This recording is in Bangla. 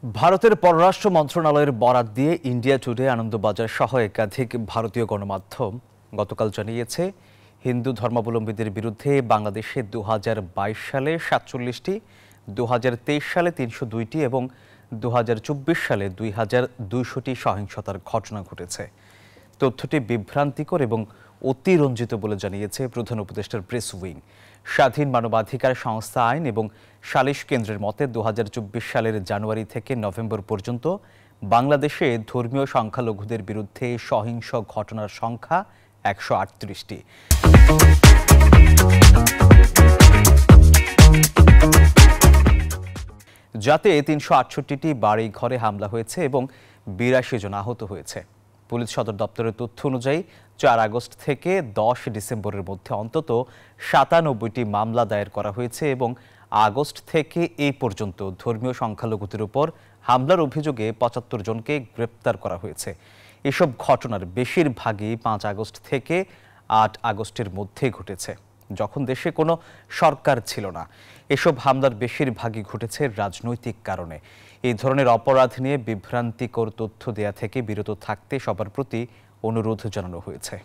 ভারতের পররাষ্ট্র মন্ত্রণালয়ের বরাত দিয়ে ইন্ডিয়া টুডে, আনন্দবাজার সহ একাধিক ভারতীয় গণমাধ্যম গতকাল জানিয়েছে, হিন্দু ধর্মাবলম্বীদের বিরুদ্ধে বাংলাদেশে 2022 সালে 47টি, 2023 সালে 302টি এবং 2024 সালে 2200টি সহিংসতার ঘটনা ঘটেছে। তথ্যটি বিভ্রান্তিকর এবং অতিরঞ্জিত বলে জানিয়েছে প্রধান উপদেষ্টার প্রেস উইং। স্বাধীন মানবাধিকার সংস্থা আইন এবং সালিশ কেন্দ্রের মতে 2024 সালের জানুয়ারি থেকে নভেম্বর পর্যন্ত বাংলাদেশে ধর্মীয় সংখ্যালঘুদের বিরুদ্ধে সহিংস ঘটনার সংখ্যা 138টি। যাতে 368টি বাড়ি ঘরে হামলা হয়েছে এবং 82 জন আহত হয়েছে। পুলিশ সদর দপ্তরের তথ্য অনুযায়ী 4 আগস্ট থেকে 10 ডিসেম্বরের মধ্যে অন্তত 97টি মামলা দায়ের করা হয়েছে এবং আগস্ট থেকে এই পর্যন্ত ধর্মীয় সংখ্যালঘুদের উপর হামলার অভিযোগে 75 জনকে গ্রেপ্তার করা হয়েছে। এসব ঘটনার বেশিরভাগই 5 আগস্ট থেকে 8 আগস্টের মধ্যে ঘটেছে, যখন দেশে কোনো সরকার ছিল না। এসব হামলার বেশিরভাগই ঘটেছে রাজনৈতিক কারণে। এই ধরনের অপরাধ নিয়ে বিভ্রান্তিকর তথ্য দেয়া থেকে বিরত থাকতে সবার প্রতি অনুরোধ জানানো হয়েছে।